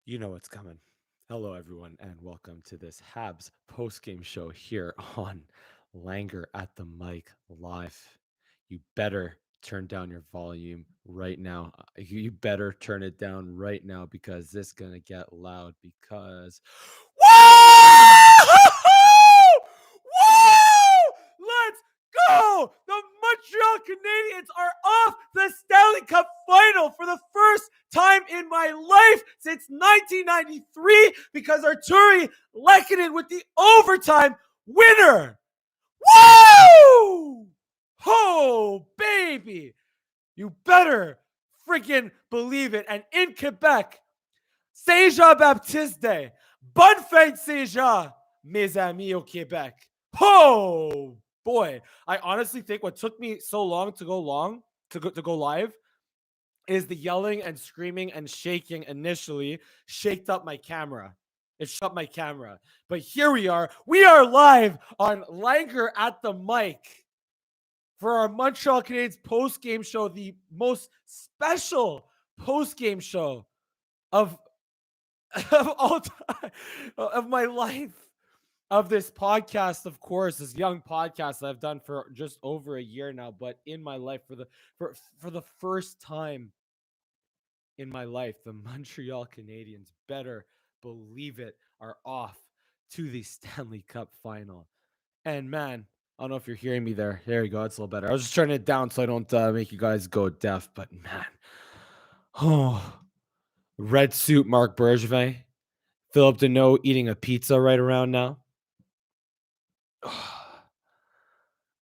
You know what's coming. Hello, everyone, and welcome to this Habs post-game show here on Langer at the Mic Live. You better turn down your volume right now. You better turn it down right now because this is gonna get loud. Because Woo! Let's go! The Montreal Canadiens are off the Stanley Cup final for the first time in my life since 1993 because ARTTURI LEHKONEN with the overtime winner. Woo! Oh, baby. You better freaking believe it. And in Quebec, Saint-Jean Baptiste Day. Bonne fête, Saint-Jean, mes amis au Québec. Oh, boy. I honestly think what took me so long to go live is the yelling and screaming and shaking initially shaked up my camera. It shut my camera. But here we are. We are live on Langer at the Mic for our Montreal Canadiens post-game show, the most special post-game show of all time of my life, of this podcast, of course, this young podcast that I've done for just over a year now, but in my life for the first time in my life, the Montreal Canadiens, better believe it, are off to the Stanley Cup final. And man, I don't know if you're hearing me there. There you go. It's a little better. I was just turning it down so I don't make you guys go deaf. But man, oh, red suit Marc Bergevin, Philip Deneau eating a pizza right around now.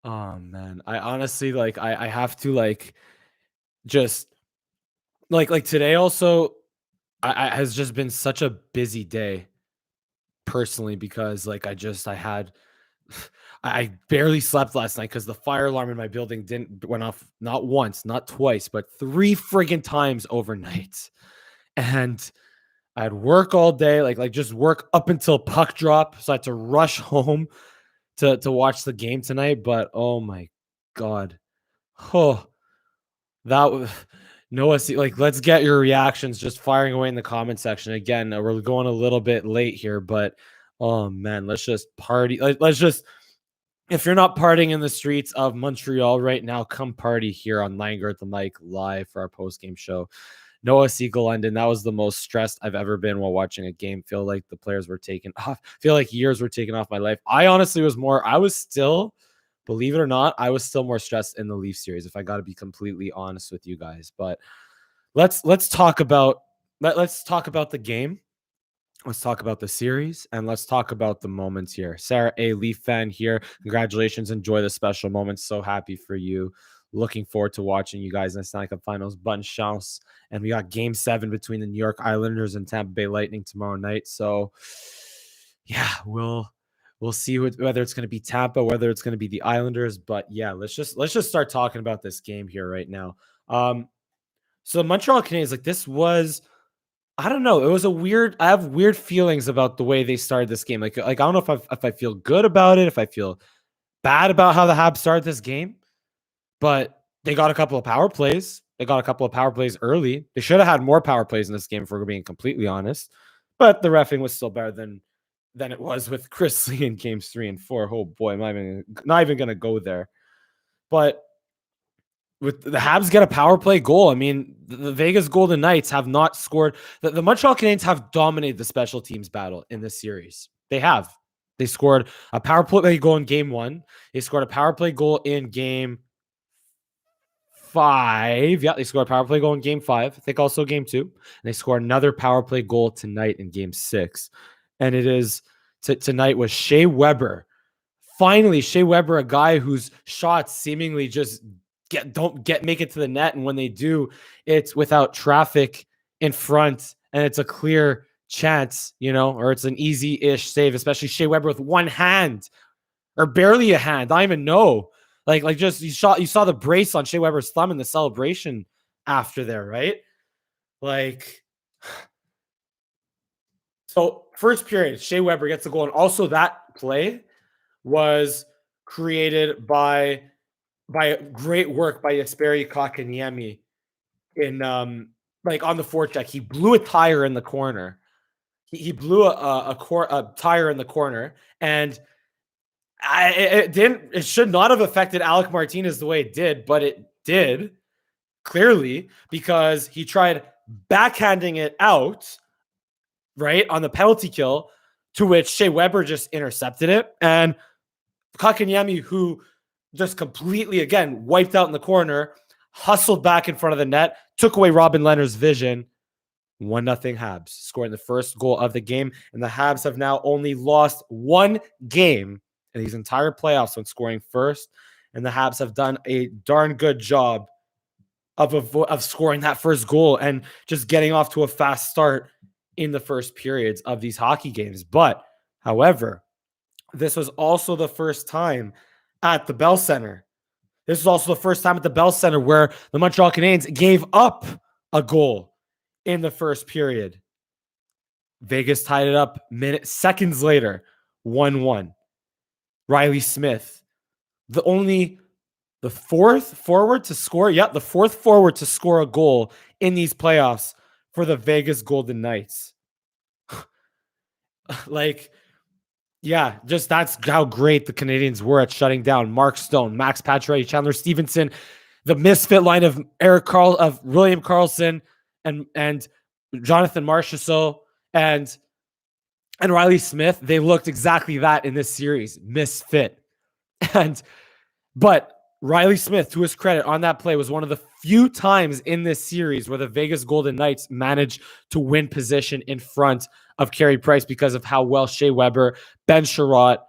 Oh man, I honestly I have to just like today also I has just been such a busy day personally because I had I barely slept last night because the fire alarm in my building didn't went off not once, not twice, but 3 friggin' times overnight. And I had work all day, like just work up until puck drop. So I had to rush home to watch the game tonight. But oh my god. Oh, that was Noah, let's get your reactions just firing away in the comment section. Again, we're going a little bit late here, but oh man, let's just party. Let's just, if you're not partying in the streets of Montreal right now, come party here on Langer at the Mic live for our post-game show. Noah Siegel London, that was the most stressed I've ever been while watching a game. Feel like the players were taken off. Feel like years were taken off my life. I honestly was still, believe it or not, I was still more stressed in the Leaf series, if I got to be completely honest with you guys. But let's talk about let's talk about the game. Let's talk about the series and let's talk about the moments here. Sarah, a Leaf fan here. Congratulations. Enjoy the special moments. So happy for you. Looking forward to watching you guys in the Stanley Cup Finals. Bonne chance. And we got game 7 between the New York Islanders and Tampa Bay Lightning tomorrow night. So yeah, we'll see whether it's going to be Tampa, whether it's going to be the Islanders. But yeah, let's just start talking about this game here right now. So Montreal Canadiens, this was, I don't know. It was I have weird feelings about the way they started this game. I don't know if I feel good about it, if I feel bad about how the Habs started this game, but they got a couple of power plays. They got a couple of power plays early. They should have had more power plays in this game, if we're being completely honest. But the reffing was still better than it was with Chris Lee in games 3 and 4. Oh boy, I'm not even going to go there. But with the Habs get a power play goal. I mean, the Vegas Golden Knights have not scored. The Montreal Canadiens have dominated the special teams battle in this series. They have. They scored a power play goal in game 1. They scored a power play goal in game 5. Yeah, they scored a power play goal in game 5. I think also game 2. And they scored another power play goal tonight in game 6. And it is tonight was Shea Weber. Finally, Shea Weber, a guy whose shots seemingly just make it to the net, and when they do, it's without traffic in front, and it's a clear chance, or it's an easy-ish save, especially Shea Weber with one hand, or barely a hand. I don't even know. Just you saw the brace on Shea Weber's thumb in the celebration after there, right? So first period, Shea Weber gets the goal, and also that play was created by great work by Jesperi Kotkaniemi in on the forecheck. He blew a tire in the corner, He blew a tire in the corner, and it should not have affected Alec Martinez the way it did, but it did clearly because he tried backhanding it out right on the penalty kill, to which Shea Weber just intercepted it, and Kakanyemi, who just completely again wiped out in the corner, hustled back in front of the net, took away Robin Lehner's vision. 1-0 Habs, scoring the first goal of the game. And the Habs have now only lost one game in these entire playoffs when scoring first. And the Habs have done a darn good job of scoring that first goal and just getting off to a fast start in the first periods of these hockey games. But, however, this was also the first time at the Bell Center. This was also the first time at the Bell Center where the Montreal Canadiens gave up a goal in the first period. Vegas tied it up seconds later, 1-1. Riley Smith, the fourth forward to score. Yep, the fourth forward to score a goal in these playoffs for the Vegas Golden Knights. Yeah, just that's how great the Canadiens were at shutting down Mark Stone, Max Pacioretty, Chandler Stevenson, the misfit line of William Karlsson and Jonathan Marchessault and Riley Smith. They looked exactly that in this series, misfit. But Riley Smith, to his credit, on that play was one of the few times in this series where the Vegas Golden Knights managed to win position in front of Carey Price because of how well Shea Weber, Ben Sherratt,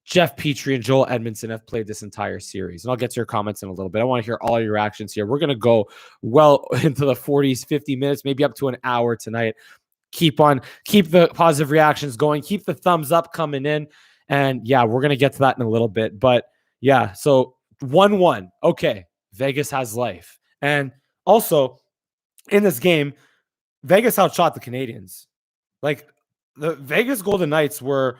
Jeff Petrie, and Joel Edmondson have played this entire series. And I'll get to your comments in a little bit. I want to hear all your reactions here. We're going to go well into the 40s, 50 minutes, maybe up to an hour tonight. Keep the positive reactions going. Keep the thumbs up coming in. And yeah, we're going to get to that in a little bit. But yeah, so 1-1. Okay, Vegas has life. And also, in this game, Vegas outshot the Canadiens. Like, the Vegas Golden Knights were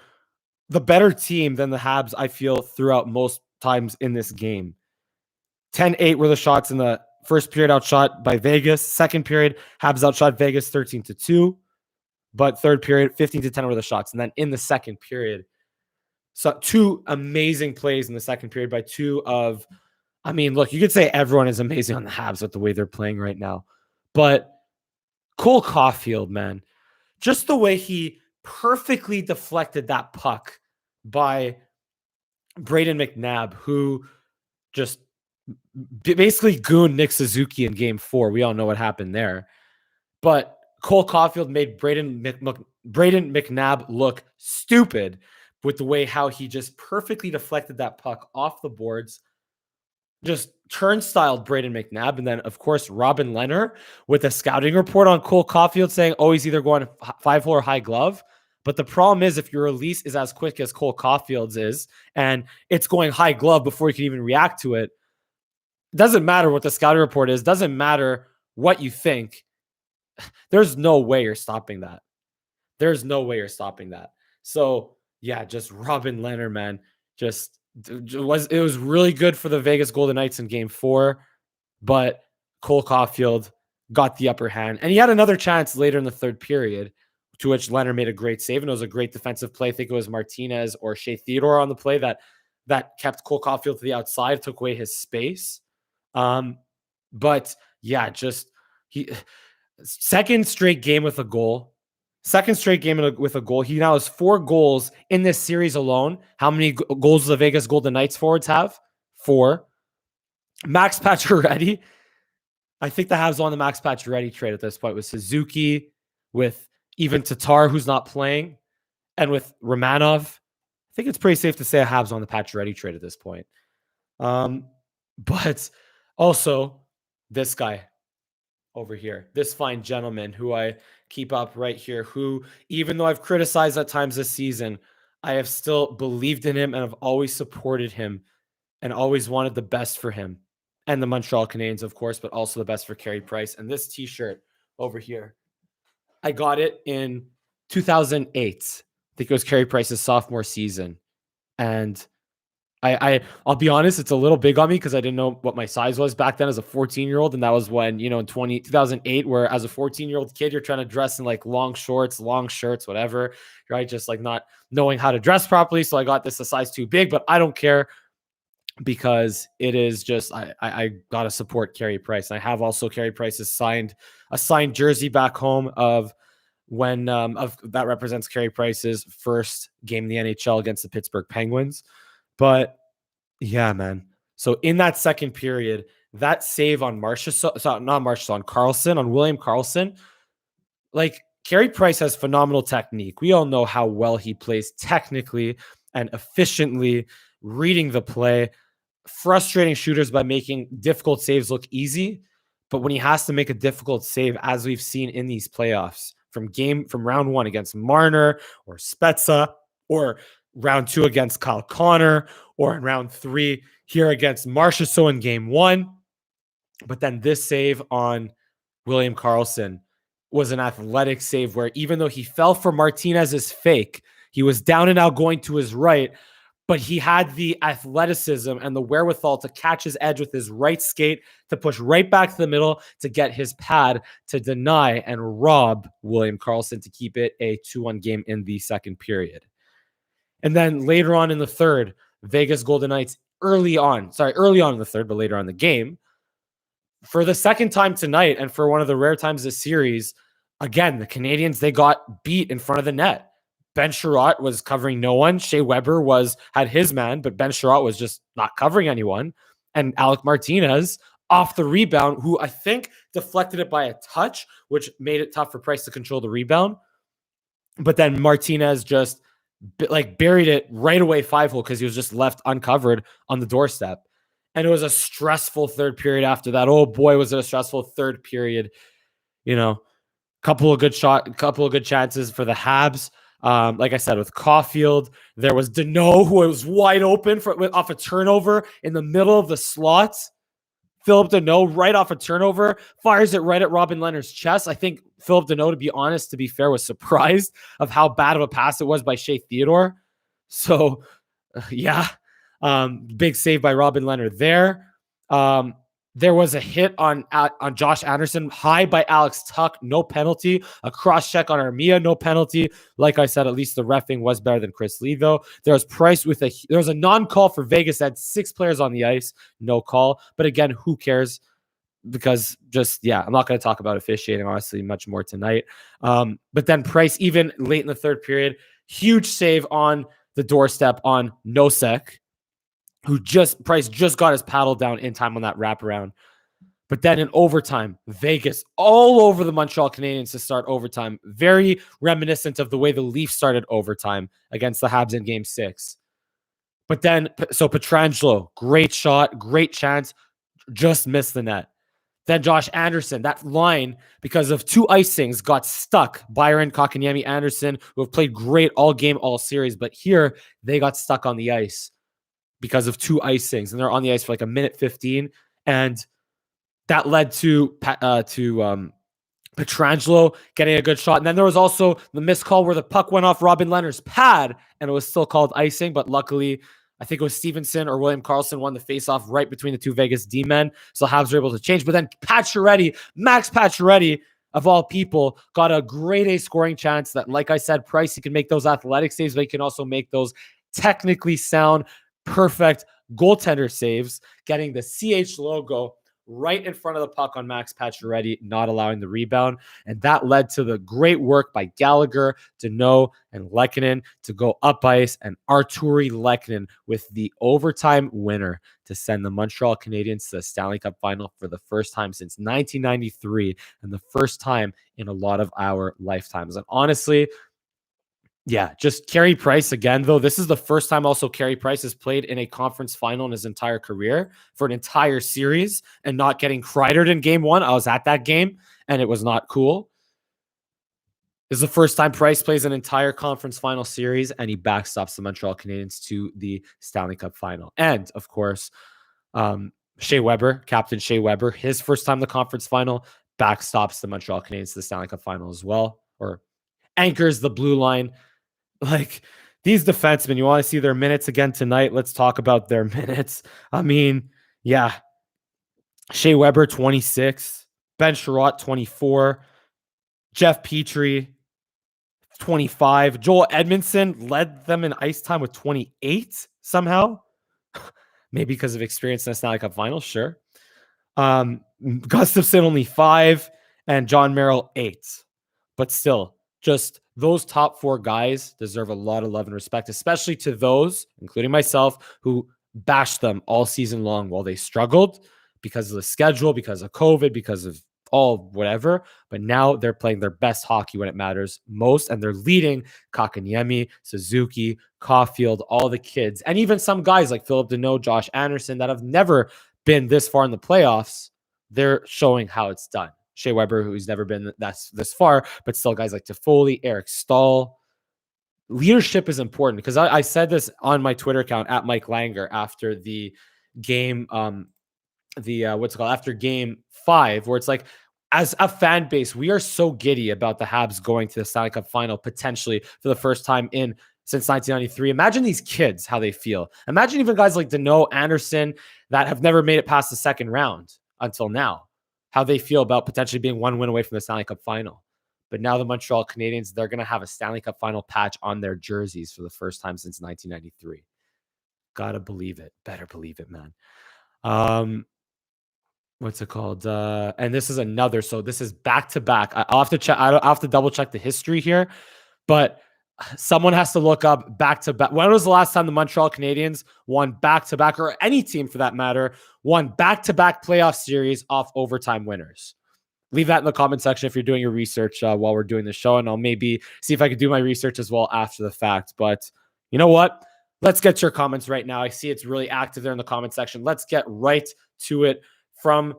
the better team than the Habs, I feel, throughout most times in this game. 10-8 were the shots in the first period, outshot by Vegas. Second period, Habs outshot Vegas 13-2. But third period, 15-10 were the shots. And then in the second period, so two amazing plays in the second period by two of, I mean, look, you could say everyone is amazing on the Habs with the way they're playing right now. But Cole Caulfield, man, just the way he perfectly deflected that puck by Braden McNabb, who just basically gooned Nick Suzuki in game 4. We all know what happened there. But Cole Caulfield made Braden McNabb look stupid with the way how he just perfectly deflected that puck off the boards, just turnstiled Braden McNabb. And then, of course, Robin Lehner with a scouting report on Cole Caulfield saying, oh, he's either going 5-hole or high glove. But the problem is if your release is as quick as Cole Caulfield's is, and it's going high glove before you can even react to it, doesn't matter what the scouting report is, doesn't matter what you think. There's no way you're stopping that. There's no way you're stopping that. So, yeah, just Robin Lehner, man, it was really good for the Vegas Golden Knights in game 4, but Cole Caulfield got the upper hand. And he had another chance later in the third period, to which Lehner made a great save, and it was a great defensive play. I think it was Martinez or Shea Theodore on the play that kept Cole Caulfield to the outside, took away his space. But yeah, second straight game with a goal. Second straight game with a goal. He now has 4 goals in this series alone. How many goals do the Vegas Golden Knights forwards have? 4. Max Pacioretty. I think the Habs won the Max Pacioretty trade at this point with Suzuki, with even Tatar, who's not playing, and with Romanov. I think it's pretty safe to say a Habs on the Pacioretty trade at this point. But also this guy over here, this fine gentleman who I keep up right here, who, even though I've criticized at times this season, I have still believed in him and have always supported him and always wanted the best for him and the Montreal Canadiens, of course, but also the best for Carey Price. And this t-shirt over here, I got it in 2008. I think it was Carey Price's sophomore season. And I'll be honest, it's a little big on me because I didn't know what my size was back then as a 14-year-old. And that was when, in 2008, where as a 14-year-old kid, you're trying to dress in like long shorts, long shirts, whatever, right? Just like not knowing how to dress properly. So I got this a size too big, but I don't care because it is just, I got to support Carey Price. I have also Carey Price's a signed jersey back home of when, that represents Carey Price's first game in the NHL against the Pittsburgh Penguins. But yeah, man. So in that second period, that save on on Carlson, on William Carlson, like Carey Price has phenomenal technique. We all know how well he plays technically and efficiently, reading the play, frustrating shooters by making difficult saves look easy. But when he has to make a difficult save, as we've seen in these playoffs, from round one against Marner or Spezza, or round two against Kyle Connor, or in round three here against Marchessault in game one. But then this save on William Karlsson was an athletic save where even though he fell for Martinez's fake, he was down and out going to his right, but he had the athleticism and the wherewithal to catch his edge with his right skate, to push right back to the middle, to get his pad, to deny and rob William Karlsson to keep it a 2-1 game in the second period. And then later on in the third, Vegas Golden Knights early on in the third, but later on in the game, for the second time tonight and for one of the rare times this series, again, the Canadiens, they got beat in front of the net. Ben Sherratt was covering no one. Shea Weber had his man, but Ben Sherratt was just not covering anyone. And Alec Martinez off the rebound, who I think deflected it by a touch, which made it tough for Price to control the rebound. But then Martinez just buried it right away 5-hole because he was just left uncovered on the doorstep. And it was a stressful third period after that. Oh boy, was it a stressful third period. Couple of good chances for the Habs. Like I said, with Caulfield, there was Deneau, who was wide open off a turnover in the middle of the slots. Philip Deneau, right off a turnover, fires it right at Robin Lehner's chest. I think Philip Deneau, to be fair, was surprised of how bad of a pass it was by Shea Theodore. So, yeah, big save by Robin Lehner there. There was a hit on Josh Anderson, high by Alex Tuck, no penalty. A cross check on Armia, no penalty. Like I said, at least the reffing was better than Chris Lee, though. There was Price there was a non-call for Vegas that had 6 players on the ice, no call. But again, who cares? Because I'm not going to talk about officiating, honestly, much more tonight. But then Price, even late in the third period, huge save on the doorstep on Nosek, Price just got his paddle down in time on that wraparound. But then in overtime, Vegas all over the Montreal Canadiens to start overtime. Very reminiscent of the way the Leafs started overtime against the Habs in Game 6. But then, so Pietrangelo, great shot, great chance, just missed the net. Then Josh Anderson, that line, because of 2 icings, got stuck. Byron, Kotkaniemi, Anderson, who have played great all game, all series. But here, they got stuck on the ice because of 2 icings, and they're on the ice for like a minute 15, and that led to Pietrangelo getting a good shot. And then there was also the missed call where the puck went off Robin Lehner's pad, and it was still called icing, but luckily, I think it was Stevenson or William Karlsson won the faceoff right between the 2 Vegas D-men, so Habs were able to change. But then Max Pacioretty, of all people, got a grade A scoring chance that, like I said, Price, he can make those athletic saves, but he can also make those technically sound, perfect goaltender saves, getting the CH logo right in front of the puck on Max Pacioretty, not allowing the rebound. And that led to the great work by Gallagher, Deneau, and LEHKONEN to go up ice, and ARTTURI LEHKONEN with the overtime winner to send the Montreal Canadiens to the Stanley Cup final for the first time since 1993 and the first time in a lot of our lifetimes. And honestly, yeah, just Carey Price again, though. This is the first time also Carey Price has played in a conference final in his entire career for an entire series and not getting Kreidered in game 1. I was at that game, and it was not cool. This is the first time Price plays an entire conference final series, and he backstops the Montreal Canadiens to the Stanley Cup final. And, of course, Shea Weber, Captain Shea Weber, his first time in the conference final, backstops the Montreal Canadiens to the Stanley Cup final as well, or anchors the blue line. Like, these defensemen, you want to see their minutes again tonight? Let's talk about their minutes. I mean, yeah. Shea Weber, 26. Ben Sherratt, 24. Jeff Petrie, 25. Joel Edmondson led them in ice time with 28 somehow. Maybe because of experience in the Stanley Cup Finals, sure. Gustafson, only 5. And John Merrill, 8. But still, just those top 4 guys deserve a lot of love and respect, especially to those, including myself, who bashed them all season long while they struggled because of the schedule, because of COVID, because of all whatever. But now they're playing their best hockey when it matters most, and they're leading Kakaniemi, Suzuki, Caulfield, all the kids, and even some guys like Philip Deneau, Josh Anderson that have never been this far in the playoffs. They're showing how it's done. Shea Weber, who's never been this far, but still guys like Toffoli, Eric Stahl. Leadership is important because I said this on my Twitter account at Mike Langer after the game, after game 5, where it's like, as a fan base, we are so giddy about the Habs going to the Stanley Cup final potentially for the first time since 1993. Imagine these kids, how they feel. Imagine even guys like Deneau, Anderson, that have never made it past the second round until now, how they feel about potentially being 1 win away from the Stanley Cup final. But now the Montreal Canadiens, they're going to have a Stanley Cup final patch on their jerseys for the first time since 1993. Gotta believe it. Better believe it, man. What's it called? And this is another. So this is back to back. I'll have to check. I'll have to double check the history here, but someone has to look up back to back. When was the last time the Montreal Canadiens won back to back, or any team for that matter, won back to back playoff series off overtime winners? Leave that in the comment section if you're doing your research while we're doing the show, and I'll maybe see if I could do my research as well after the fact. But you know what? Let's get to your comments right now. I see it's really active there in the comment section. Let's get right to it from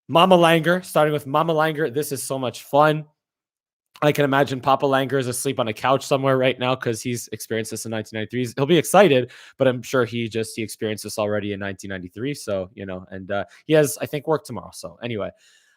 Mama Langer, starting with Mama Langer. This is so much fun. I can imagine Papa Langer is asleep on a couch somewhere right now because he's experienced this in 1993. He'll be excited, but I'm sure he experienced this already in 1993. So, and he has, I think, work tomorrow. So anyway,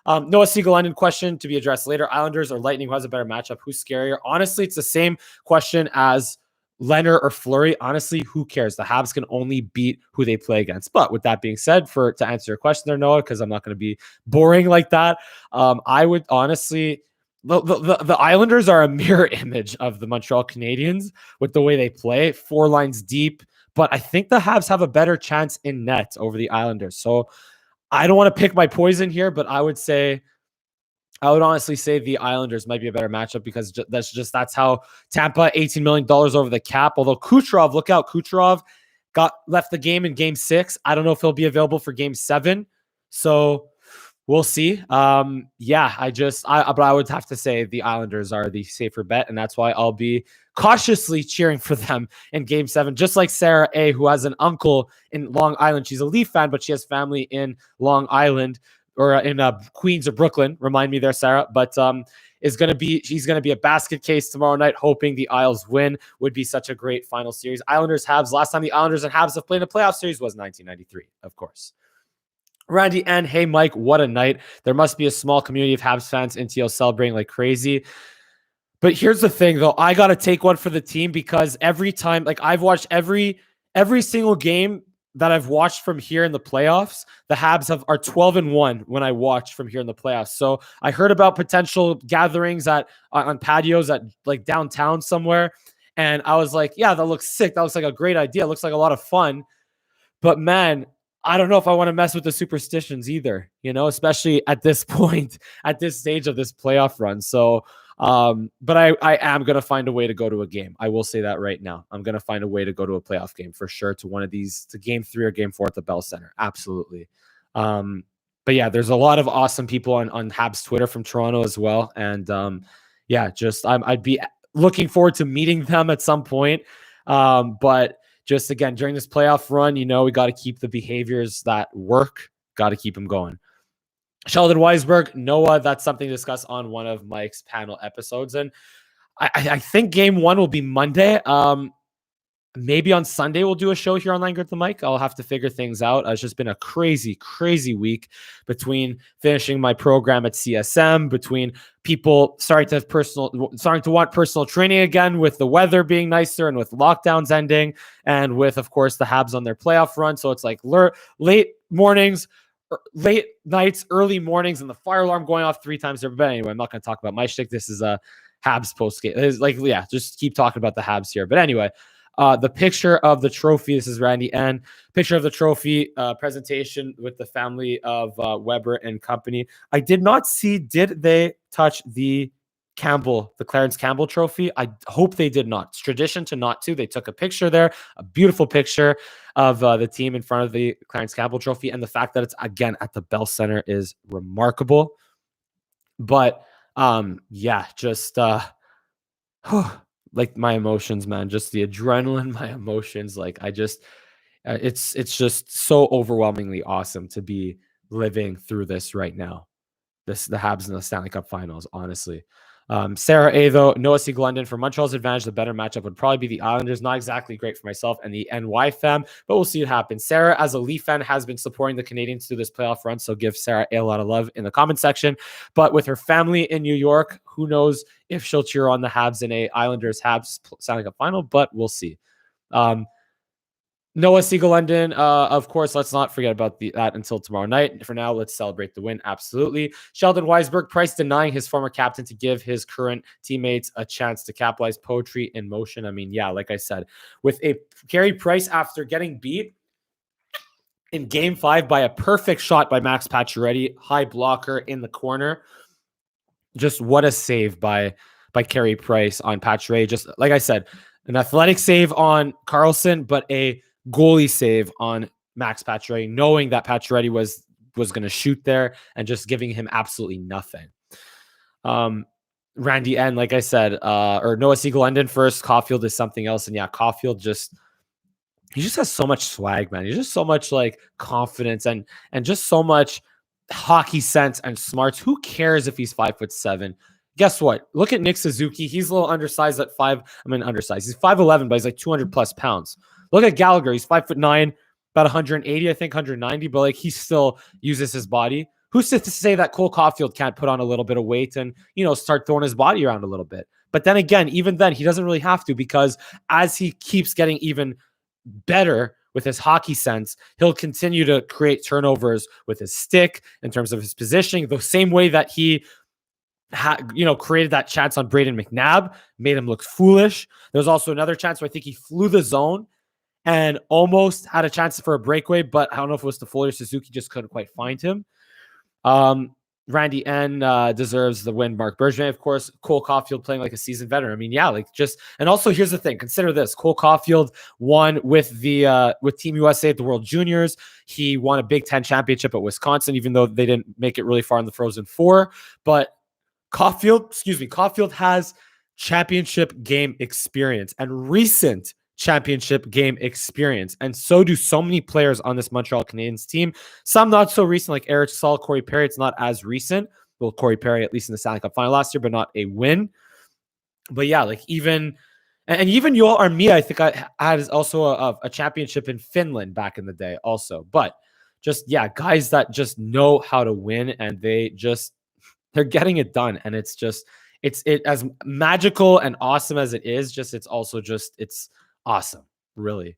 Noah Siegel-London question to be addressed later. Islanders or Lightning, who has a better matchup? Who's scarier? Honestly, it's the same question as Leonard or Fleury. Honestly, who cares? The Habs can only beat who they play against. But with that being said, to answer your question there, Noah, because I'm not going to be boring like that, I would honestly, the Islanders are a mirror image of the Montreal Canadiens with the way they play, 4 lines deep. But I think the Habs have a better chance in net over the Islanders. So I don't want to pick my poison here, but I would honestly say the Islanders might be a better matchup because that's how Tampa, $18 million over the cap. Although Kucherov, look out, Kucherov left the game in game 6. I don't know if he'll be available for game 7. So we'll see. But I would have to say the Islanders are the safer bet, and that's why I'll be cautiously cheering for them in game 7, just like Sarah A., who has an uncle in Long Island. She's a Leaf fan, but she has family in Long Island, or in Queens or Brooklyn. Remind me there, Sarah. But she's going to be a basket case tomorrow night, hoping the Isles win. Would be such a great final series. Islanders, Habs. Last time the Islanders and Habs have played in a playoff series was 1993, of course. Randy N. Hey, Mike, what a night. There must be a small community of Habs fans in TL celebrating like crazy. But here's the thing, though. I got to take one for the team because every time, like, I've watched every single game that I've watched from here in the playoffs, the Habs are 12-1 when I watch from here in the playoffs. So I heard about potential gatherings on patios at like downtown somewhere. And I was like, yeah, that looks sick. That looks like a great idea. It looks like a lot of fun. But man, I don't know if I want to mess with the superstitions either, especially at this point, at this stage of this playoff run. So, but I am going to find a way to go to a game. I will say that right now. I'm going to find a way to go to a playoff game for sure, to one of these, to game 3 or game 4 at the Bell Center. Absolutely. But yeah, there's a lot of awesome people on Habs Twitter from Toronto as well. And I'd be looking forward to meeting them at some point. But just again, during this playoff run, we got to keep the behaviors that work, got to keep them going. Sheldon Weisberg, Noah, that's something to discuss on one of Mike's panel episodes. And I think game 1 will be Monday. Maybe on Sunday we'll do a show here on Line Grip the Mic. I'll have to figure things out. It's just been a crazy, crazy week between finishing my program at CSM, between people starting to want personal training again with the weather being nicer and with lockdowns ending, and with, of course, the Habs on their playoff run. So it's like late mornings, late nights, early mornings, and the fire alarm going off 3 times. But anyway, I'm not going to talk about my shtick. This is a Habs post game. It's like, yeah, just keep talking about the Habs here. But anyway. The picture of the trophy, this is Randy N. Picture of the trophy presentation with the family of Weber and company. I did not see, did they touch the Clarence Campbell trophy? I hope they did not. It's tradition to not to. They took a picture there, a beautiful picture of the team in front of the Clarence Campbell trophy. And the fact that it's, again, at the Bell Center is remarkable. But yeah, just like my emotions, man, just the adrenaline, my emotions, like I just, it's just so overwhelmingly awesome to be living through this right now. The Habs in the Stanley Cup Finals, honestly. Sarah A, though, Noah C. Glendon, for Montreal's advantage, the better matchup would probably be the Islanders. Not exactly great for myself and the NY fam, but we'll see what happens. Sarah, as a Leaf fan, has been supporting the Canadiens through this playoff run, so give Sarah A lot of love in the comment section. But with her family in New York, who knows if she'll cheer on the Habs in a Islanders-Habs Stanley Cup final, but we'll see. Noah Siegel-London, of course, let's not forget about that until tomorrow night. For now, let's celebrate the win. Absolutely. Sheldon Weisberg, Price denying his former captain to give his current teammates a chance to capitalize. Poetry in motion. I mean, yeah, like I said, with a Carey Price after getting beat in Game 5 by a perfect shot by Max Pacioretty, high blocker in the corner. Just what a save by Carey Price on Pacioretty. Just like I said, an athletic save on Carlson, but a goalie save on Max Pacioretty, knowing that Pacioretty was going to shoot there and just giving him absolutely nothing. Randy N, like I said, or Noah Siegel-London first. Caulfield is something else. And yeah, Caulfield he just has so much swag, man. He's just so much like confidence and just so much hockey sense and smarts. Who cares if he's 5'7"? Guess what? Look at Nick Suzuki. He's a little undersized at undersized. He's 5'11", but he's like 200 plus pounds. Look at Gallagher. He's 5'9", about 180, I think 190, but like he still uses his body. Who's to say that Cole Caulfield can't put on a little bit of weight and, start throwing his body around a little bit? But then again, even then, he doesn't really have to, because as he keeps getting even better with his hockey sense, he'll continue to create turnovers with his stick in terms of his positioning, the same way that he created that chance on Braden McNabb, made him look foolish. There was also another chance where I think he flew the zone and almost had a chance for a breakaway, but I don't know if it was Toffoli or Suzuki, just couldn't quite find him. Randy N deserves the win. Mark Bergevin, of course. Cole Caulfield playing like a seasoned veteran. I mean, yeah, and also here's the thing. Consider this: Cole Caulfield won with with Team USA at the World Juniors. He won a Big Ten championship at Wisconsin, even though they didn't make it really far in the Frozen Four. But Caulfield has championship game experience and recent championship game experience. And so do so many players on this Montreal Canadiens team. Some not so recent, like Eric Staal, Corey Perry. It's not as recent. Well, Corey Perry, at least in the Stanley Cup final last year, but not a win. But yeah, like even Joel Armia, I think I had also a championship in Finland back in the day also. But just, yeah, guys that just know how to win, and they're getting it done. And it's as magical and awesome as it is, it's awesome, really.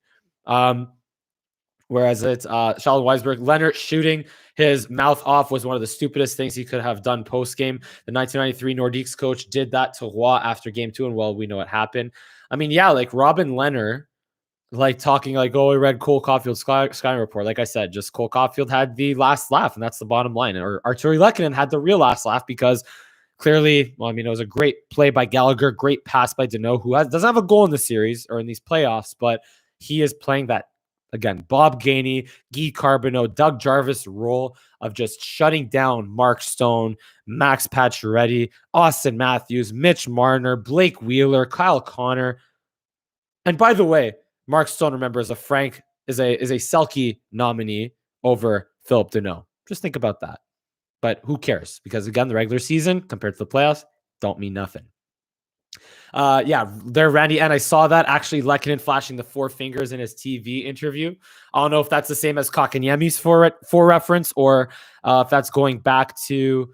Whereas it's Sheldon Weisberg, Leonard shooting his mouth off was one of the stupidest things he could have done post-game. The 1993 Nordiques coach did that to Roy after game 2, and well, we know what happened. I mean, yeah, like Robin Leonard, like talking like, oh, I read Cole Caulfield's Sky report. Like I said, just Cole Caulfield had the last laugh, and that's the bottom line. Or ARTTURI LEHKONEN had the real last laugh, because clearly, well, I mean, it was a great play by Gallagher, great pass by Deneau, who doesn't have a goal in the series or in these playoffs, but he is playing that, again, Bob Gainey, Guy Carbonneau, Doug Jarvis role of just shutting down Mark Stone, Max Pacioretty, Austin Matthews, Mitch Marner, Blake Wheeler, Kyle Connor. And by the way, Mark Stone, remember, is a Selke nominee over Philip Deneau. Just think about that. But who cares? Because again, the regular season compared to the playoffs don't mean nothing. Yeah, there, Randy. And I saw that actually Lehkonen flashing the 4 fingers in his TV interview. I don't know if that's the same as Kotkaniemi's for reference, or if that's going back to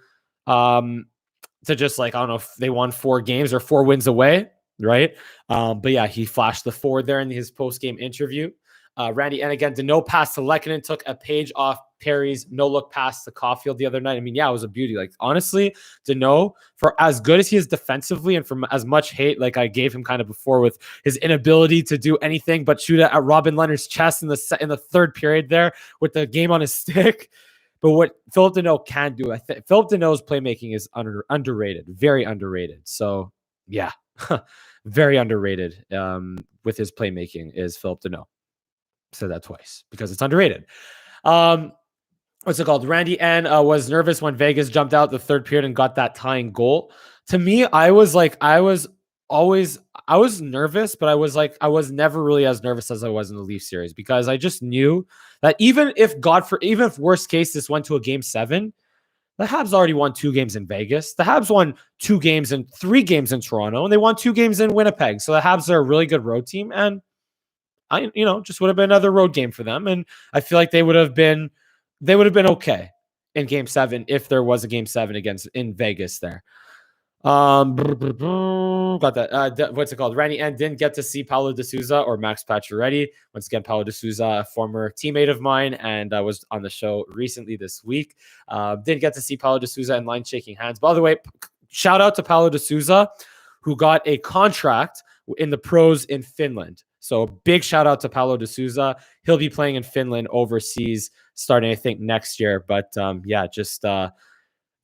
just like, I don't know if they won 4 games or 4 wins away, right? But yeah, he flashed the 4 there in his post-game interview. Randy, and again, the no pass to Lehkonen took a page off Perry's no-look pass to Caulfield the other night. I mean, yeah, it was a beauty. Like, honestly, Deneau, for as good as he is defensively and from as much hate like I gave him kind of before with his inability to do anything but shoot at Robin Leonard's chest in the 3rd period there with the game on his stick. But what Philip Deneau can do, Philip Deneau's playmaking is underrated, very underrated. So, yeah, very underrated with his playmaking is Philip Deneau. Said that twice because it's underrated. What's it called? Randy N was nervous when Vegas jumped out the 3rd period and got that tying goal. To me, I was nervous, but I was never really as nervous as I was in the Leaf series because I just knew that even if worst case this went to a game 7, the Habs already won 2 games in Vegas. The Habs won 2 games and 3 games in Toronto, and they won 2 games in Winnipeg. So the Habs are a really good road team, and just would have been another road game for them. And I feel like they would have been okay in game 7 if there was a game 7 in Vegas there. Got that. What's it called? Randy N didn't get to see Paulo De Souza or Max Pacioretty. Once again, Paulo De Souza, a former teammate of mine, and was on the show recently this week. Didn't get to see Paulo De Souza in line shaking hands. By the way, shout out to Paulo De Souza, who got a contract in the pros in Finland. So big shout out to Paulo De Souza. He'll be playing in Finland overseas starting, I think, next year. But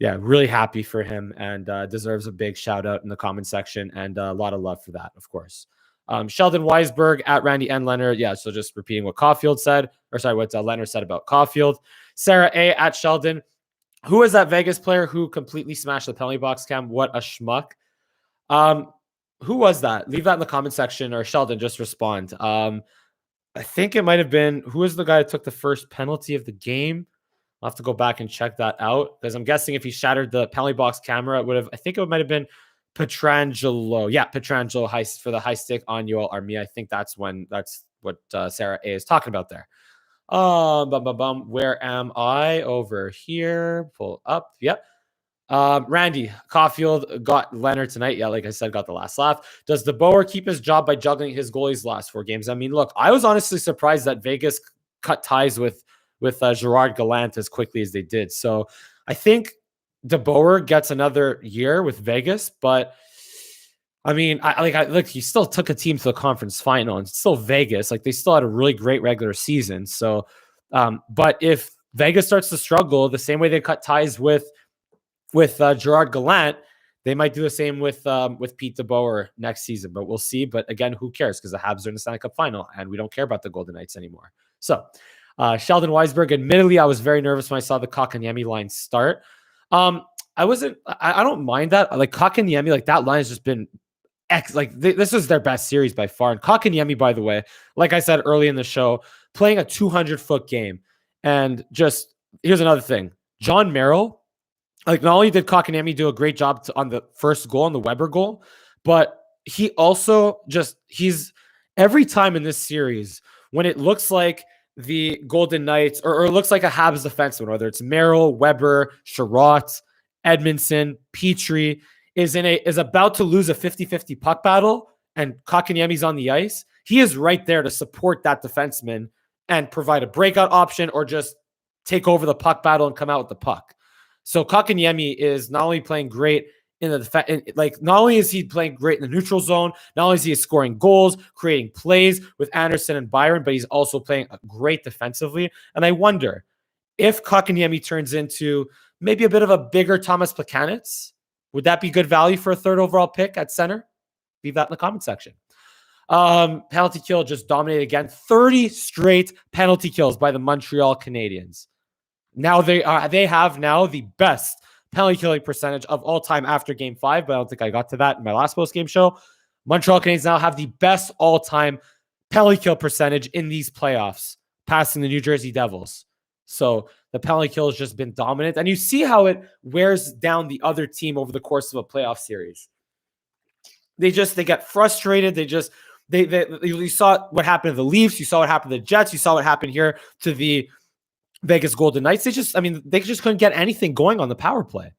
really happy for him and deserves a big shout out in the comment section and a lot of love for that, of course. Sheldon Weisberg at Randy N. Leonard. Yeah, so just repeating what Caulfield said, what Leonard said about Caulfield. Sarah A. at Sheldon. Who is that Vegas player who completely smashed the penalty box, Cam? What a schmuck. Who was that? Leave that in the comment section, or Sheldon, just respond. I think it might have been, who was the guy that took the first penalty of the game? I'll have to go back and check that out because I'm guessing if he shattered the penalty box camera, I think it might have been Pietrangelo. Yeah, Pietrangelo for the high stick on Yoel Armia. I think that's what Sarah A is talking about there. Where am I? Over here. Pull up. Yep. Randy, Caulfield got Leonard tonight. Yeah, like I said, got the last laugh. Does DeBoer keep his job by juggling his goalies last 4 games? I mean, look, I was honestly surprised that Vegas cut ties with Gerard Gallant as quickly as they did. So I think DeBoer gets another year with Vegas, but I mean, look, he still took a team to the conference final, and it's still Vegas. Like, they still had a really great regular season. So, but if Vegas starts to struggle the same way they cut ties with Gerard Gallant, they might do the same with Pete DeBoer next season. But we'll see. But again, who cares? Because the Habs are in the Stanley Cup final, and we don't care about the Golden Knights anymore. So, Sheldon Weisberg, admittedly, I was very nervous when I saw the Kotkaniemi line start. I don't mind that. Like, Kotkaniemi, like, that line has just been this is their best series by far. And Kotkaniemi, by the way, like I said early in the show, playing a 200-foot game. And just, here's another thing. John Merrill, like, not only did Kotkaniemi do a great job on the first goal, on the Weber goal, but he also he's every time in this series when it looks like the Golden Knights or it looks like a Habs defenseman, whether it's Merrill, Weber, Sherratt, Edmondson, Petrie, is about to lose a 50-50 puck battle and Kotkaniemi's on the ice, he is right there to support that defenseman and provide a breakout option or just take over the puck battle and come out with the puck. So Kotkaniemi is not only playing great in the not only is he playing great in the neutral zone, not only is he scoring goals, creating plays with Anderson and Byron, but he's also playing great defensively. And I wonder if Kotkaniemi turns into maybe a bit of a bigger Thomas Plekanec, would that be good value for a 3rd overall pick at center? Leave that in the comment section. Penalty kill just dominated again. 30 straight penalty kills by the Montreal Canadiens. Now they have now the best penalty killing percentage of all time after Game 5, but I don't think I got to that in my last post-game show. Montreal Canadiens now have the best all-time penalty kill percentage in these playoffs, passing the New Jersey Devils. So the penalty kill has just been dominant, and you see how it wears down the other team over the course of a playoff series. they get frustrated. You saw what happened to the Leafs. You saw what happened to the Jets. You saw what happened here to the Vegas Golden Knights. They just couldn't get anything going on the power play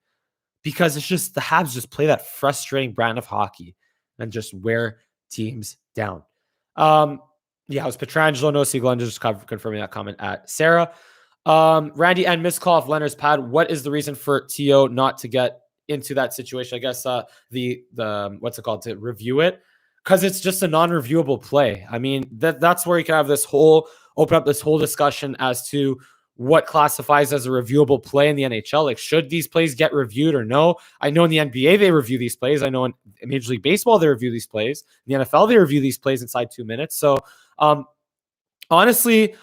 because it's just the Habs just play that frustrating brand of hockey and just wear teams down. Yeah, it was Petrangelo, no Seagull, just confirming that comment at Sarah. Randy and missed call off Leonard's pad. What is the reason for T.O. not to get into that situation? I guess the what's it called, to review it, because it's just a non-reviewable play. I mean, that's where you can have this whole open up this whole discussion as to what classifies as a reviewable play in the NHL. Like, should these plays get reviewed or no? I know in the NBA they review these plays. I know in Major League Baseball they review these plays. In the NFL they review these plays inside 2 minutes. So honestly,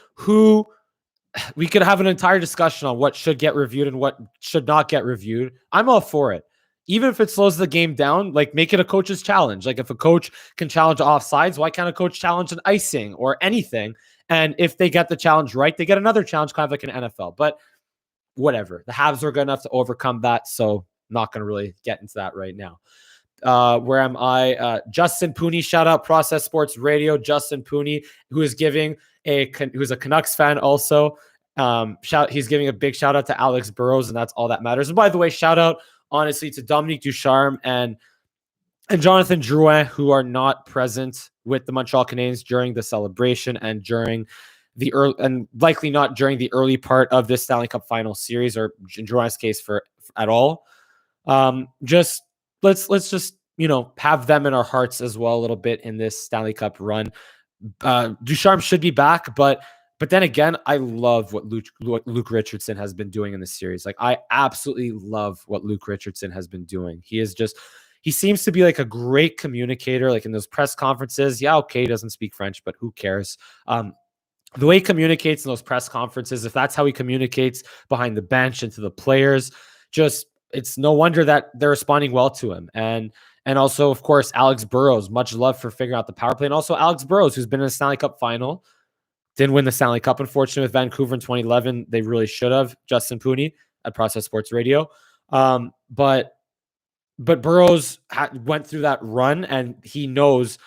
we could have an entire discussion on what should get reviewed and what should not get reviewed. I'm all for it. Even if it slows the game down, like, make it a coach's challenge. Like, if a coach can challenge offsides, why can't a coach challenge an icing or anything? And if they get the challenge right, they get another challenge, kind of like an NFL. But whatever. The Habs are good enough to overcome that, so not going to really get into that right now. Where am I? Justin Pooney, shout out Process Sports Radio. Justin Pooney, who's a Canucks fan also. He's giving a big shout out to Alex Burrows, and that's all that matters. And by the way, shout out honestly to Dominique Ducharme and Jonathan Drouin, who are not present with the Montreal Canadiens during the celebration and during the early, and likely not during the early part of this Stanley Cup final series, or in Drouin's case at all. Just let's just, have them in our hearts as well a little bit in this Stanley Cup run. Ducharme should be back, but then again, I love what Luke Richardson has been doing in this series. Like, I absolutely love what Luke Richardson has been doing. He seems to be like a great communicator, like in those press conferences. Yeah, okay, he doesn't speak French, but who cares? The way he communicates in those press conferences, if that's how he communicates behind the bench and to the players, it's no wonder that they're responding well to him. And also, of course, Alex Burrows, much love for figuring out the power play. And also Alex Burrows, who's been in a Stanley Cup final, didn't win the Stanley Cup, unfortunately, with Vancouver in 2011. They really should have. Justin Pooney at Process Sports Radio. But Burrows went through that run, and he knows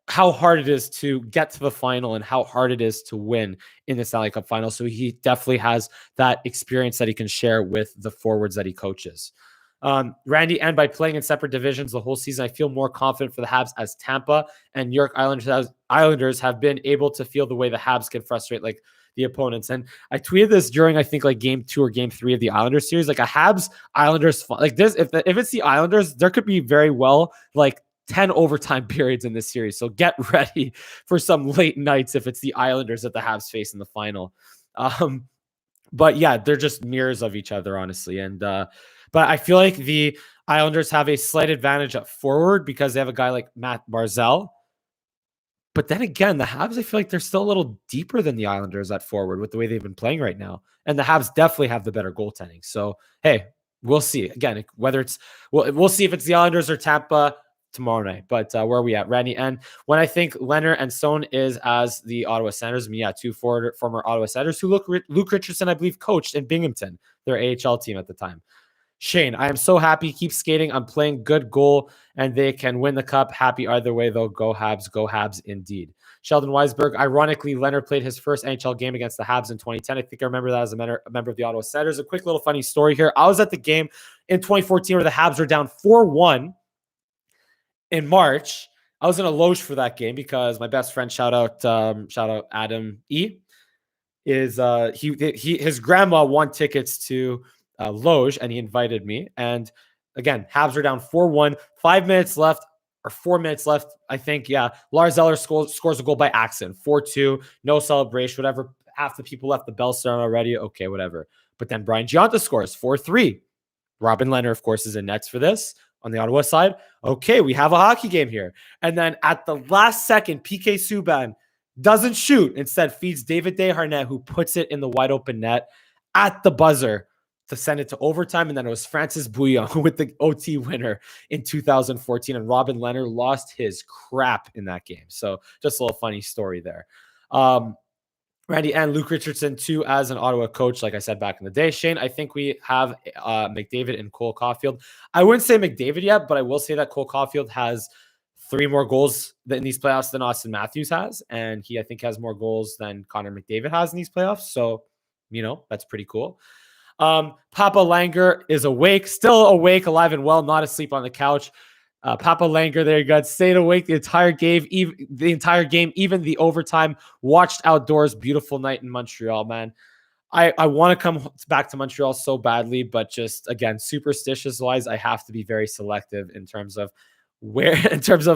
how hard it is to get to the final and how hard it is to win in the Stanley Cup final. So he definitely has that experience that he can share with the forwards that he coaches. Randy, and by playing in separate divisions the whole season, I feel more confident for the Habs as Tampa and New York Islanders have been able to feel the way the Habs can frustrate like the opponents. And I tweeted this during, I think, like game 2 or game 3 of the Islanders series, like a Habs Islanders like this. If it's the Islanders, there could be very well like 10 overtime periods in this series. So get ready for some late nights if it's the Islanders that the Habs face in the final. But yeah, they're just mirrors of each other, honestly. And but I feel like the Islanders have a slight advantage at forward because they have a guy like Matt Barzal. But then again, the Habs, I feel like they're still a little deeper than the Islanders at forward with the way they've been playing right now. And the Habs definitely have the better goaltending. So, hey, we'll see. Again, whether we'll see if it's the Islanders or Tampa tomorrow night. But where are we at, Randy? And when I think Leonard and Stone is as the Ottawa Senators, two former Ottawa Senators who Luke Richardson, I believe, coached in Binghamton, their AHL team at the time. Shane, I am so happy. Keep skating. I'm playing good goal, and they can win the cup. Happy either way, though. Go Habs indeed. Sheldon Weisberg, ironically, Leonard played his first NHL game against the Habs in 2010. I think I remember that as a member of the Ottawa Senators. A quick little funny story here. I was at the game in 2014 where the Habs were down 4-1 in March. I was in a loge for that game because my best friend, shout out Adam E, is his grandma won tickets to loge, and he invited me. And again, Habs are down 4-1, 5 minutes left or 4 minutes left, I think. Yeah, Lars Eller scores a goal by accident, 4-2, no celebration, whatever. Half the people left the bell start already. Okay, whatever. But then Brian Gionta scores 4-3. Robin Leonard, of course, is in nets for this on the Ottawa side. Okay, we have a hockey game here. And then at the last second, PK Subban doesn't shoot. Instead, feeds David Desharnais, who puts it in the wide open net at the buzzer to send it to overtime. And then it was Francis Bouillon with the OT winner in 2014. And Robin Leonard lost his crap in that game. So just a little funny story there. Randy and Luke Richardson, too, as an Ottawa coach, like I said back in the day. Shane, I think we have McDavid and Cole Caulfield. I wouldn't say McDavid yet, but I will say that Cole Caulfield has 3 more goals in these playoffs than Austin Matthews has. And he, I think, has more goals than Connor McDavid has in these playoffs. So, that's pretty cool. Papa Langer is awake, still awake, alive and well, not asleep on the couch. Papa Langer, there you go. Stayed awake the entire game, even the overtime. Watched outdoors. Beautiful night in Montreal, man. I want to come back to Montreal so badly, but just again, superstitious wise, I have to be very selective in terms of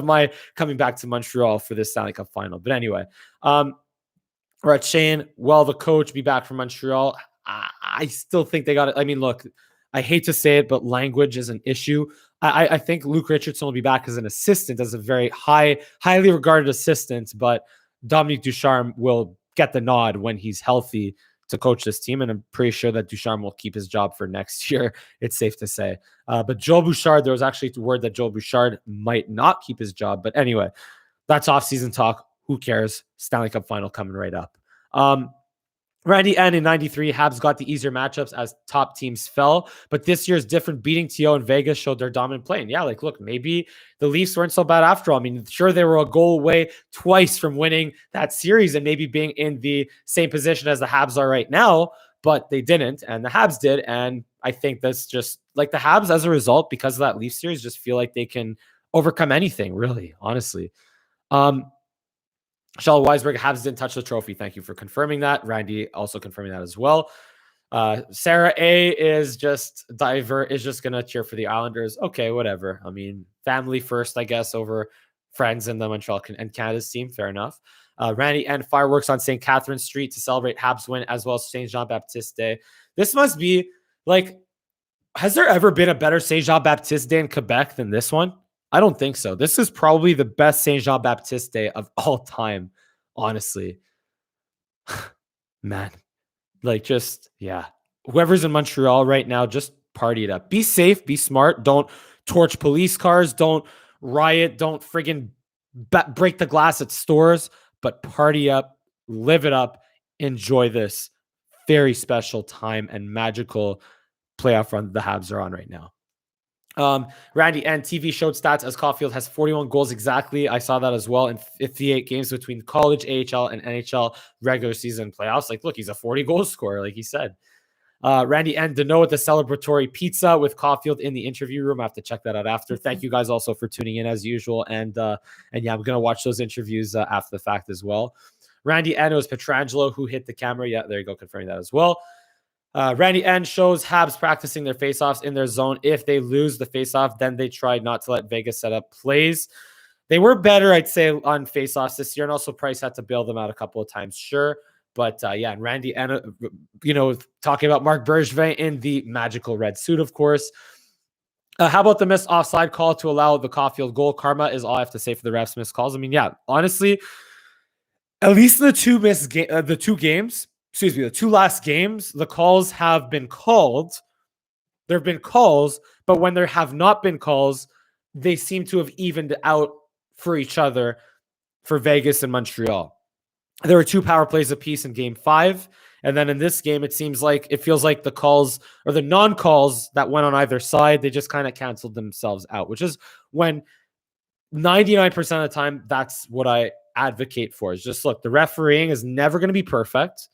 my coming back to Montreal for this Stanley Cup final. But anyway, we're at Shane. Well, the coach be back from Montreal. I still think they got it. I mean, look, I hate to say it, but language is an issue. I think Luke Richardson will be back as an assistant, as a very highly regarded assistant, but Dominique Ducharme will get the nod when he's healthy to coach this team, and I'm pretty sure that Ducharme will keep his job for next year. It's safe to say. But Joel Bouchard, there was actually a word that Joel Bouchard might not keep his job. But anyway, that's off-season talk. Who cares? Stanley Cup final coming right up. Randy N in 93, Habs got the easier matchups as top teams fell, but this year's different. Beating TO and Vegas showed their dominant play. And yeah, like, look, maybe the Leafs weren't so bad after all. I mean, sure, they were a goal away twice from winning that series and maybe being in the same position as the Habs are right now, but they didn't, and the Habs did. And I think that's just like the Habs, as a result, because of that Leafs series, just feel like they can overcome anything, really, honestly. Shell Weisberg, Habs didn't touch the trophy. Thank you for confirming that. Randy also confirming that as well. Sarah A is just gonna cheer for the Islanders. Okay, whatever. I mean, family first, I guess, over friends in the Montreal and Canada's team. Fair enough. Randy and fireworks on St. Catherine Street to celebrate Habs win, as well as St. Jean Baptiste Day. This must be like, has there ever been a better St. Jean Baptiste Day in Quebec than this one? I don't think so. This is probably the best St. Jean Baptiste Day of all time, honestly. Man, like, just, yeah. Whoever's in Montreal right now, just party it up. Be safe, be smart. Don't torch police cars. Don't riot. Don't friggin' break the glass at stores, but party up, live it up, enjoy this very special time and magical playoff run the Habs are on right now. Randy and TV showed stats as Caulfield has 41 goals exactly. I saw that as well in 58 games between college, AHL, and NHL regular season playoffs. Like, look, he's a 40 goal scorer, like he said. Randy and Deneau with the celebratory pizza with Caulfield in the interview room. I have to check that out after. Thank you guys also for tuning in as usual. And yeah, I'm gonna watch those interviews after the fact as well. Randy and it was Pietrangelo who hit the camera. Yeah, there you go, confirming that as well. Randy N shows Habs practicing their faceoffs in their zone. If they lose the faceoff, then they tried not to let Vegas set up plays. They were better, I'd say, on faceoffs this year, and also Price had to bail them out a couple of times, sure. But yeah, and Randy N, talking about Marc Bergevin in the magical red suit, of course. How about the missed offside call to allow the Caulfield goal? Karma is all I have to say for the refs' missed calls. I mean, yeah, honestly, at least the two last games, the calls have been called. There have been calls, but when there have not been calls, they seem to have evened out for each other for Vegas and Montreal. There were 2 power plays apiece in game 5. And then in this game, it feels like the calls or the non-calls that went on either side, they just kind of canceled themselves out, which is when 99% of the time, that's what I advocate for. Is just, look, the refereeing is never going to be perfect.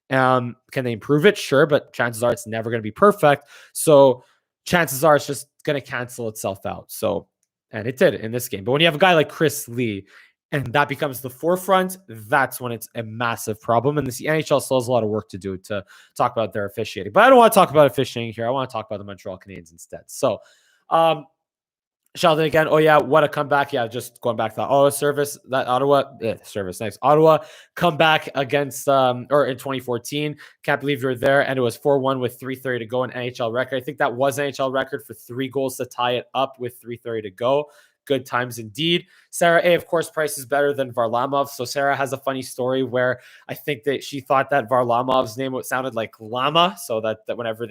Can they improve it? Sure, but chances are it's never going to be perfect. So chances are it's just going to cancel itself out. So, and it did in this game. But when you have a guy like Chris Lee and that becomes the forefront, that's when it's a massive problem. And the NHL still has a lot of work to do to talk about their officiating. But I don't want to talk about officiating here. I want to talk about the Montreal Canadiens instead. So, Sheldon again. Oh yeah, what a comeback! Yeah, just going back to that Ottawa comeback against or in 2014. Can't believe you were there. And it was 4-1 with 3:30 to go, an NHL record. I think that was an NHL record for 3 goals to tie it up with 3:30 to go. Good times indeed. Sarah A, of course, Price is better than Varlamov. So Sarah has a funny story where I think that she thought that Varlamov's name sounded like llama. So that whenever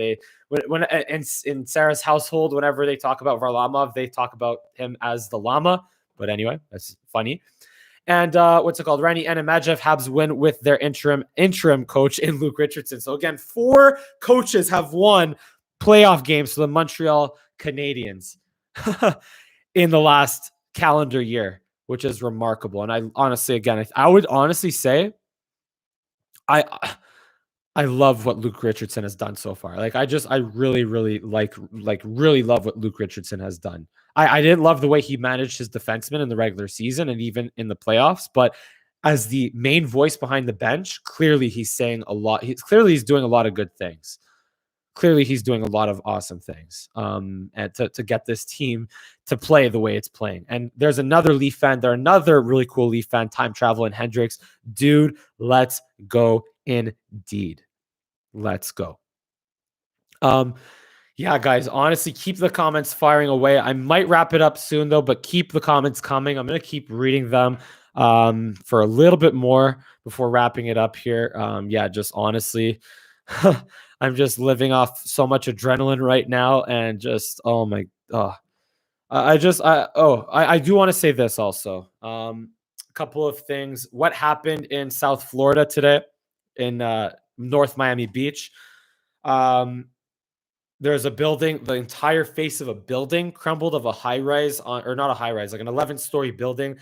when in Sarah's household, whenever they talk about Varlamov, they talk about him as the llama. But anyway, that's funny. And what's it called? Randy, and imagine if Habs win with their interim coach in Luke Richardson. So again, 4 coaches have won playoff games for the Montreal Canadiens in the last calendar year, which is remarkable. And I honestly, again, I would honestly say I love what Luke Richardson has done so far. Like I really, really really love what Luke Richardson has done. I didn't love the way he managed his defensemen in the regular season and even in the playoffs, but as the main voice behind the bench, clearly he's saying a lot. He's doing a lot of good things. Clearly he's doing a lot of awesome things. And to get this team to play the way it's playing. And there's another Leaf fan. There's another really cool Leaf fan, Time Travel and Hendricks. Dude, let's go indeed. Let's go. Yeah, guys, honestly, keep the comments firing away. I might wrap it up soon, though, but keep the comments coming. I'm going to keep reading them for a little bit more before wrapping it up here. Yeah, just honestly, I'm just living off so much adrenaline right now. And just, oh my, I do want to say this also. A couple of things. What happened in South Florida today in North Miami Beach? There's a building, the entire face of a building crumbled of a high rise or not a high rise, like an 11-story building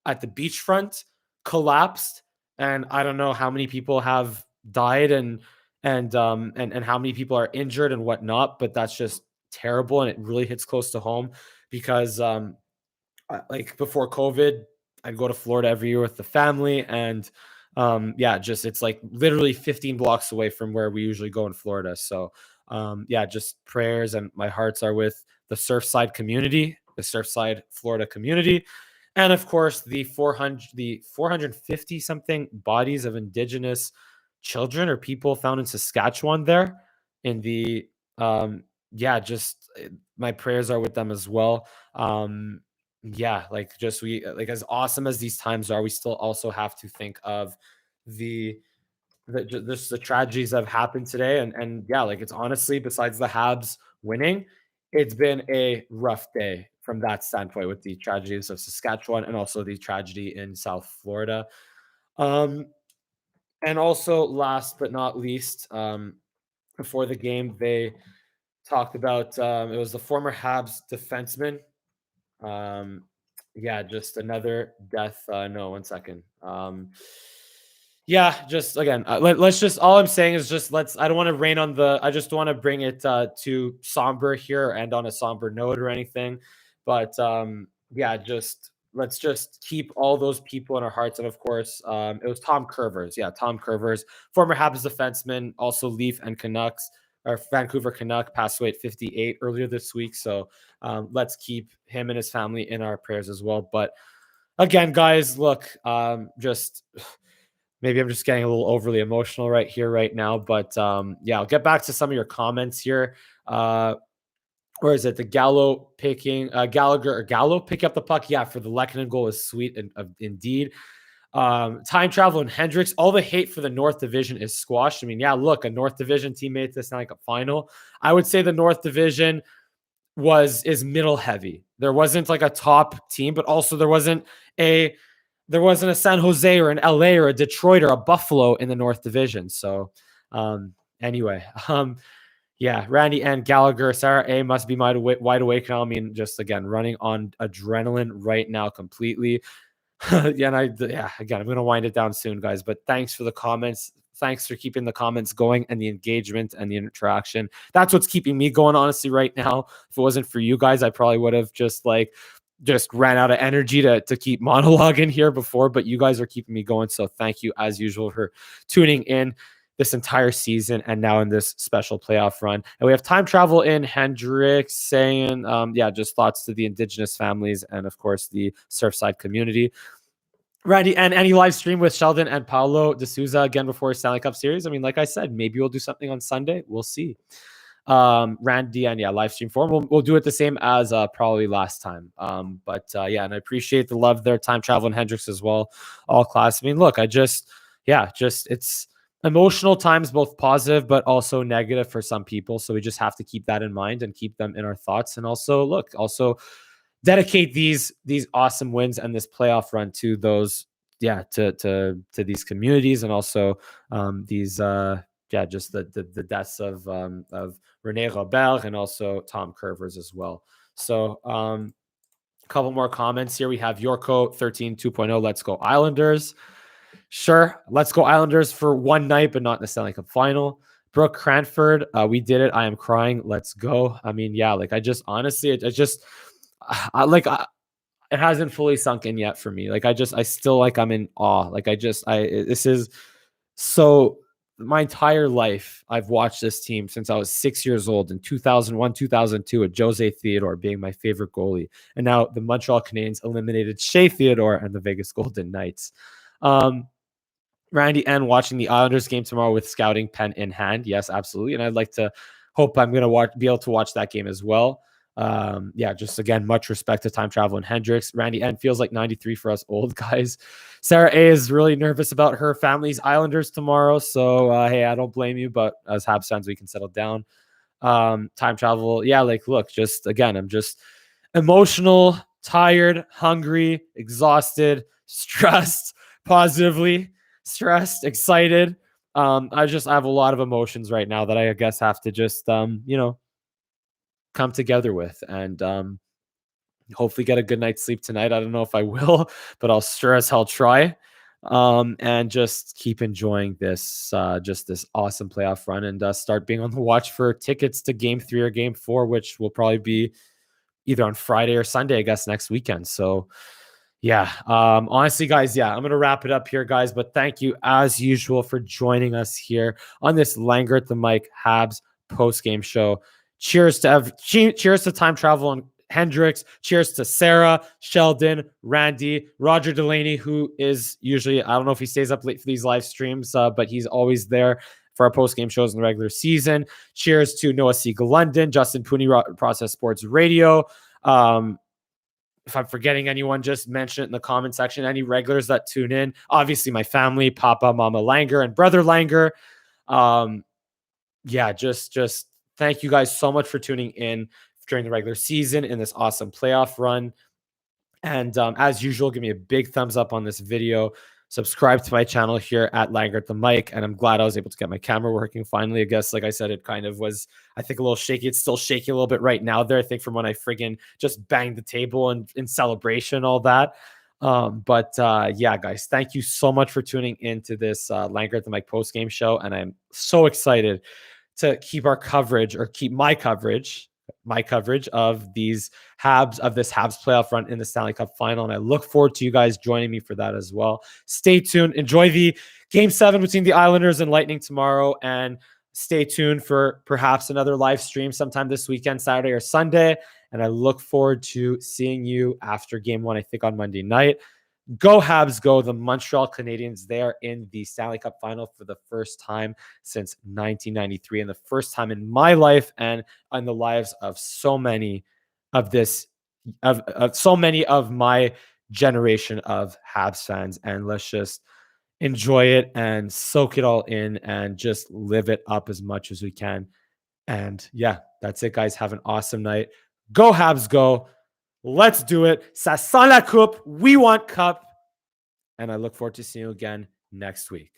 at the beachfront collapsed. And I don't know how many people have died and how many people are injured and whatnot, but that's just terrible. And it really hits close to home because, like before COVID, I'd go to Florida every year with the family and, yeah, just, it's like literally 15 blocks away from where we usually go in Florida. So, yeah, just prayers and my hearts are with the Surfside community, the Surfside Florida community, and of course the 450 something bodies of Indigenous children or people found in Saskatchewan there in the yeah, just my prayers are with them as well. Yeah, like just we like as awesome as these times are, we still also have to think of the the tragedies that have happened today. And yeah, like it's honestly, besides the Habs winning, it's been a rough day from that standpoint with the tragedies of Saskatchewan and also the tragedy in South Florida. Um, and also, last but not least, before the game, they talked about it was the former Habs defenseman. Um, yeah, just another death. No, one second. Yeah, just again, let's just, all I'm saying is just I don't want to rain on the, I just want to bring it to somber here and on a somber note or anything. But yeah, just let's just keep all those people in our hearts. And of course, it was Tom Curvers. Yeah, Tom Curvers, former Habs defenseman, also Leaf and Canucks, or Vancouver Canuck, passed away at 58 earlier this week. So let's keep him and his family in our prayers as well. But again, guys, look, just maybe I'm just getting a little overly emotional right here, right now. But yeah, I'll get back to some of your comments here. Where is it? The Gallo picking Gallagher or Gallo pick up the puck. Yeah, for the LEHKONEN goal is sweet and indeed. Time Travel and Hendricks. All the hate for the North Division is squashed. I mean, yeah, look, a North Division team made this like a final. I would say the North Division is middle heavy. There wasn't like a top team, but also there wasn't a San Jose or an LA or a Detroit or a Buffalo in the North Division. So anyway, yeah, Randy and Gallagher, Sarah A must be wide awake now. I mean, just again, running on adrenaline right now completely. Yeah, and again, I'm going to wind it down soon, guys, but thanks for the comments. Thanks for keeping the comments going and the engagement and the interaction. That's what's keeping me going, honestly, right now. If it wasn't for you guys, I probably would have just ran out of energy to keep monologuing here before, but you guys are keeping me going. So thank you as usual for tuning in this entire season and now in this special playoff run. And we have Time Travel in Hendricks saying, yeah, just thoughts to the Indigenous families and of course the Surfside community. Randy, and any live stream with Sheldon and Paulo de Souza again before Stanley Cup Series? I mean, like I said, maybe we'll do something on Sunday. We'll see. Randy, and yeah, live stream form. We'll do it the same as probably last time. But yeah, and I appreciate the love there. Time Travel and Hendricks as well. All class. I mean, look, it's emotional times, both positive but also negative for some people. So we just have to keep that in mind and keep them in our thoughts. And also dedicate these awesome wins and this playoff run to those yeah, to these communities, and also these yeah, just the deaths of Rene Robert and also Tom Curvers as well. So a couple more comments here. We have Yorko 13 2.0. Let's go Islanders. Sure, let's go Islanders for one night, but not in the Stanley Cup final. Brooke Cranford, we did it. I am crying. Let's go. I mean, yeah, like I just honestly, it just, it hasn't fully sunk in yet for me. Like I still like I'm in awe. Like this is so. My entire life, I've watched this team since I was 6 years old in 2001, 2002, with Jose Theodore being my favorite goalie. And now the Montreal Canadiens eliminated Shea Theodore and the Vegas Golden Knights. Randy N watching the Islanders game tomorrow with scouting pen in hand. Yes, absolutely. And I'd like to hope I'm going to be able to watch that game as well. Yeah, just again, much respect to Time Travel and Hendricks. Randy N feels like 93 for us old guys. Sarah A is really nervous about her family's Islanders tomorrow. So, hey, I don't blame you, but as Habs fans, we can settle down. Time Travel. Yeah, like, look, just again, I'm just emotional, tired, hungry, exhausted, stressed, positively stressed, excited. I have a lot of emotions right now that I guess have to just, come together with, and hopefully get a good night's sleep tonight. I don't know if I will, but I'll sure as hell try. And just keep enjoying this, just this awesome playoff run, and start being on the watch for tickets to Game 3 or Game 4, which will probably be either on Friday or Sunday, I guess, next weekend. So yeah, honestly, guys, yeah, I'm going to wrap it up here, guys, but thank you as usual for joining us here on this Langer at the Mic Habs post-game show. Cheers to Time Travel and Hendricks. Cheers to Sarah, Sheldon, Randy, Roger Delaney, who is usually, I don't know if he stays up late for these live streams, but he's always there for our post-game shows in the regular season. Cheers to Noah Siegel London, Justin Pooney, Process Sports Radio. If I'm forgetting anyone, just mention it in the comment section. Any regulars that tune in, obviously my family, Papa, Mama Langer, and Brother Langer. Yeah, just thank you guys so much for tuning in during the regular season in this awesome playoff run. And as usual, give me a big thumbs up on this video. Subscribe to my channel here at Langer at the Mic. And I'm glad I was able to get my camera working finally. I guess, like I said, it kind of was, I think, a little shaky. It's still shaky a little bit right now there, I think, from when I friggin' just banged the table and in celebration, all that. Yeah, guys, thank you so much for tuning into this Langer at the Mic post-game show. And I'm so excited to keep our coverage, or keep my coverage of this Habs playoff run in the Stanley Cup final. And I look forward to you guys joining me for that as well. Stay tuned. Enjoy the Game 7 between the Islanders and Lightning tomorrow. And stay tuned for perhaps another live stream sometime this weekend, Saturday or Sunday. And I look forward to seeing you after Game 1, I think on Monday night. Go Habs, go. The Montreal Canadiens, they are in the Stanley Cup final for the first time since 1993, and the first time in my life and in the lives of so many of my generation of Habs fans. And let's just enjoy it and soak it all in and just live it up as much as we can. And yeah, that's it, guys. Have an awesome night. Go Habs, go. Let's do it. Ça sent la coupe. We want cup. And I look forward to seeing you again next week.